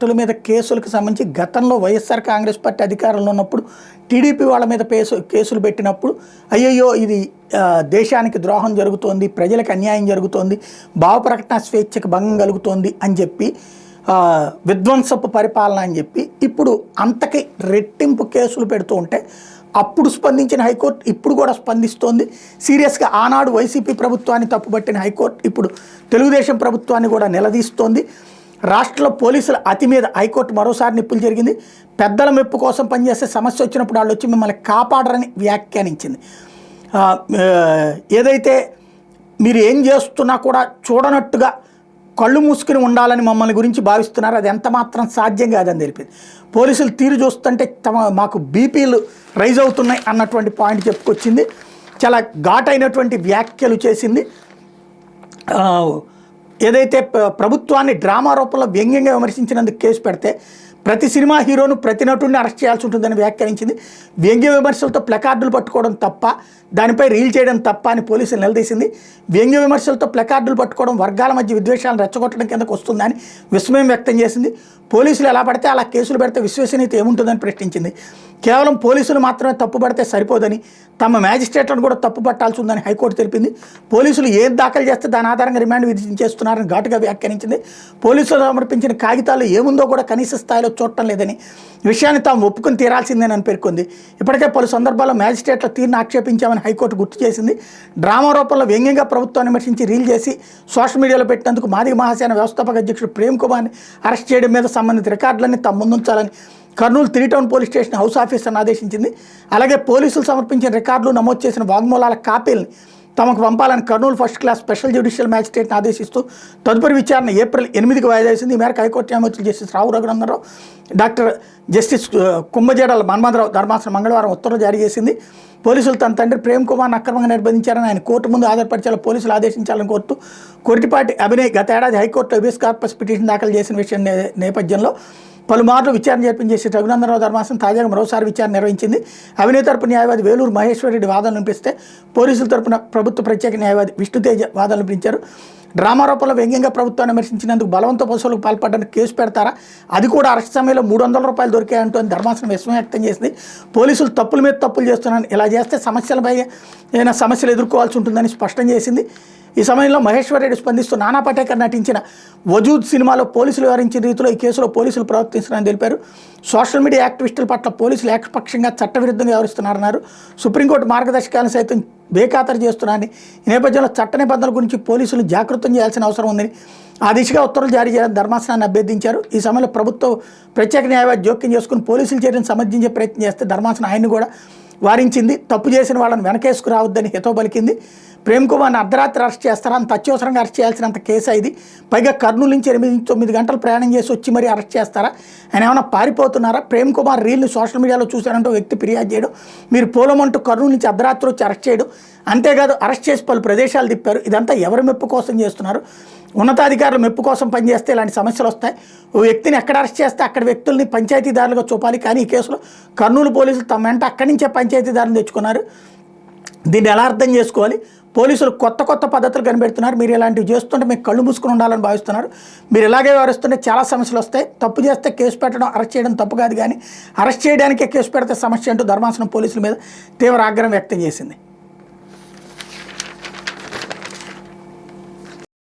ల మీద కేసులకు సంబంధించి గతంలో వైఎస్ఆర్ కాంగ్రెస్ పార్టీ అధికారంలో ఉన్నప్పుడు టీడీపీ వాళ్ళ మీద కేసులు పెట్టినప్పుడు అయ్యయ్యో ఇది దేశానికి ద్రోహం జరుగుతోంది, ప్రజలకు అన్యాయం జరుగుతోంది, భావ ప్రకటన స్వేచ్ఛకు భంగం కలుగుతోంది అని చెప్పి విధ్వంసపు పరిపాలన అని చెప్పి ఇప్పుడు అంతకి రెట్టింపు కేసులు పెడుతూ ఉంటే అప్పుడు స్పందించిన హైకోర్టు ఇప్పుడు కూడా స్పందిస్తోంది. సీరియస్గా ఆనాడు వైసీపీ ప్రభుత్వాన్ని తప్పుపట్టిన హైకోర్టు ఇప్పుడు తెలుగుదేశం ప్రభుత్వాన్ని కూడా నిలదీస్తోంది. రాష్ట్రంలో పోలీసుల అతి మీద హైకోర్టు మరోసారి నిప్పులు జరిగింది. పెద్దల మెప్పు కోసం పనిచేస్తే సమస్య వచ్చినప్పుడు వాళ్ళు వచ్చి మిమ్మల్ని కాపాడరని వ్యాఖ్యానించింది. ఏదైతే మీరు ఏం చేస్తున్నా కూడా చూడనట్టుగా కళ్ళు మూసుకుని ఉండాలని మమ్మల్ని గురించి భావిస్తున్నారు, అది ఎంత మాత్రం సాధ్యం కాదని తెలిపింది. పోలీసులు తీరు చూస్తుంటే మాకు బీపీలు రైజ్ అవుతున్నాయి అన్నటువంటి పాయింట్ చెప్పుకొచ్చింది. చాలా ఘాటైనటువంటి వ్యాఖ్యలు చేసింది. ఏదైతే ప్రభుత్వాన్ని డ్రామా రూపంలో వ్యంగ్యంగా విమర్శించినందుకు కేసు పెడితే ప్రతి సినిమా హీరోను ప్రతి నటుడిని అరెస్ట్ చేయాల్సి ఉంటుందని వ్యాఖ్యానించింది. వ్యంగ్య విమర్శలతో ప్లకార్డులు పట్టుకోవడం తప్ప, దానిపై రీల్ చేయడం తప్ప అని పోలీసులు నిలదీసింది. వ్యంగ్య విమర్శలతో ప్లకార్డులు పట్టుకోవడం వర్గాల మధ్య విద్వేషాలను రెచ్చగొట్టడం కిందకు వస్తుందని విస్మయం వ్యక్తం చేసింది. పోలీసులు ఎలా పడితే అలా కేసులు పెడితే విశ్వసనీయత ఏముంటుందని ప్రశ్నించింది. కేవలం పోలీసులు మాత్రమే తప్పు పడితే సరిపోదని, తమ మ్యాజిస్ట్రేట్లను కూడా తప్పు పట్టాల్సి ఉందని హైకోర్టు తెలిపింది. పోలీసులు ఏం దాఖలు చేస్తే దాని ఆధారంగా రిమాండ్ విధించేస్తున్నారని ఘాటుగా వ్యాఖ్యానించింది. పోలీసులు సమర్పించిన కాగితాల్లో ఏముందో కూడా కనీస స్థాయిలో చూడటం లేదని, విషయాన్ని తాము ఒప్పుకొని తీరాల్సిందేనని పేర్కొంది. ఇప్పటికే పలు సందర్భాల్లో మ్యాజిస్ట్రేట్ల తీరును ఆక్షేపించామని హైకోర్టు గుర్తు చేసింది. డ్రామా రూపంలో వ్యంగ్యంగా ప్రభుత్వాన్ని విమర్శించి రీల్ చేసి సోషల్ మీడియాలో పెట్టినందుకు మాదిగ మహాసేన వ్యవస్థాపక అధ్యక్షుడు ప్రేమ్ కుమార్ని అరెస్ట్ చేయడం మీద సంబంధిత రికార్డులన్నీ తమ ముందుంచాలని Kurnool 3 town police station house ఆఫీసర్ని ఆదేశించింది. అలాగే పోలీసులు సమర్పించిన రికార్డులు నమోదు చేసిన వాగ్మూలాల కాపీలని తమకు పంపాలని Kurnool first class special judicial మ్యాజిస్ట్రేట్ని ఆదేశిస్తూ తదుపరి విచారణ ఏప్రిల్ 8కి వాయిదా వేసింది. ఈ మేరకు హైకోర్టు న్యాయమూర్తులు జస్టిస్ రావు రఘునందనరావు, డాక్టర్ జస్టిస్ కుంభజేడల మన్మథరావు ధర్మాసనం మంగళవారం ఉత్తర్వులు జారీ చేసింది. పోలీసులు తన తండ్రి ప్రేమ్ కుమార్ని అక్రమంగా నిర్బంధించారని ఆయన కోర్టు ముందు ఆధారపరిచేలా పోలీసులు ఆదేశించాలని కోరుతూ కొరిటిపాటి అభినయ్ గత ఏడాది హైకోర్టులో హెబియస్ కార్పస్ పిటిషన్ దాఖలు చేసిన విషయం నేపథ్యంలో పలుమార్లు విచారణ జరిపించేసి రఘునందనరావు ధర్మాసనం తాజాగా మరోసారి విచారణ నిర్వహించింది. అవినీతి తరపు న్యాయవాది వేలూరు మహేశ్వర్ రెడ్డి వాదనలు వినిపిస్తే పోలీసుల తరపున ప్రభుత్వ ప్రత్యేక న్యాయవాది విష్ణుతేజ వాదనలు వినిపించారు. డ్రామా రూపంలో వ్యంగ్యంగా ప్రభుత్వాన్ని విమర్శించినందుకు బలవంత పశువులకు పాల్పడడానికి కేసు పెడతారా, అది కూడా అరెస్ట్ సమయంలో 300 రూపాయలు దొరికాయంటూ అని ధర్మాసనం విస్మయం వ్యక్తం చేసింది. పోలీసులు తప్పుల మీద తప్పులు చేస్తున్నారని, ఇలా చేస్తే సమస్యలపై ఏదైనా సమస్యలు ఎదుర్కోవాల్సి ఉంటుందని స్పష్టం చేసింది. ఈ సమయంలో మహేశ్వర్ రెడ్డి స్పందిస్తూ నానా పటేకర్ నటించిన వజూద్ సినిమాలో పోలీసులు వివరించిన రీతిలో ఈ కేసులో పోలీసులు ప్రవర్తిస్తున్నారని తెలిపారు. సోషల్ మీడియా యాక్టివిస్టుల పట్ల పోలీసులు ఏకపక్షంగా చట్టవిరుద్ధంగా వ్యవహరిస్తున్నారన్నారు. సుప్రీంకోర్టు మార్గదర్శకాలను సైతం బేఖాతరు చేస్తున్నారని, ఈ నేపథ్యంలో చట్ట నిబంధనల గురించి పోలీసులు జాగృతం చేయాల్సిన అవసరం ఉందని ఆ దిశగా ఉత్తర్వులు జారీ చేయాలని ధర్మాసనాన్ని అభ్యర్థించారు. ఈ సమయంలో ప్రభుత్వం ప్రత్యేక న్యాయవాది జోక్యం చేసుకుని పోలీసులు చర్యను సమర్థించే ప్రయత్నం చేస్తే ధర్మాసనం ఆయన్ని కూడా వారించింది. తప్పు చేసిన వాళ్ళని వెనకేసుకు రావద్దని హితవు పలికింది. ప్రేమ్ కుమార్ని అర్ధరాత్రి అరెస్ట్ చేస్తారా, అంత అత్యవసరంగా అరెస్ట్ చేయాల్సినంత కేసు ఇది. పైగా కర్నూలు నుంచి 8-9 గంటలు ప్రయాణం చేసి వచ్చి మరీ అరెస్ట్ చేస్తారా, ఆయన ఏమైనా పారిపోతున్నారా? ప్రేమ్ కుమార్ రీల్ని సోషల్ మీడియాలో చూశారంటూ వ్యక్తి ఫిర్యాదు చేయడం, మీరు పోలమంటూ కర్నూలు నుంచి అర్ధరాత్రి వచ్చి అరెస్ట్ చేయడం, అంతేకాదు అరెస్ట్ చేసి పలు ప్రదేశాలు తిప్పారు. ఇదంతా ఎవరి మెప్పు కోసం చేస్తున్నారు? ఉన్నతాధికారులు మెప్పు కోసం పనిచేస్తే ఇలాంటి సమస్యలు వస్తాయి. ఓ వ్యక్తిని ఎక్కడ అరెస్ట్ చేస్తే అక్కడ వ్యక్తుల్ని పంచాయతీదారులుగా చూపాలి. కానీ ఈ కేసులో కర్నూలు పోలీసులు తమ వెంట అక్కడి నుంచే పంచాయతీదారులు తెచ్చుకున్నారు. దీన్ని ఎలా అర్థం చేసుకోవాలి? పోలీసులు కొత్త పద్ధతులు కనిపెడుతున్నారు. మీరు ఇలాంటివి చేస్తుంటే మీకు కళ్ళు మూసుకుని ఉండాలని భావిస్తున్నారు. మీరు ఇలాగే వ్యవహరిస్తుంటే చాలా సమస్యలు వస్తాయి. తప్పు చేస్తే కేసు పెట్టడం, అరెస్ట్ చేయడం తప్పు కాదు, కానీ అరెస్ట్ చేయడానికే కేసు పెడితే సమస్య అంటూ ధర్మాసనం పోలీసుల మీద తీవ్ర ఆగ్రహం వ్యక్తం చేసింది.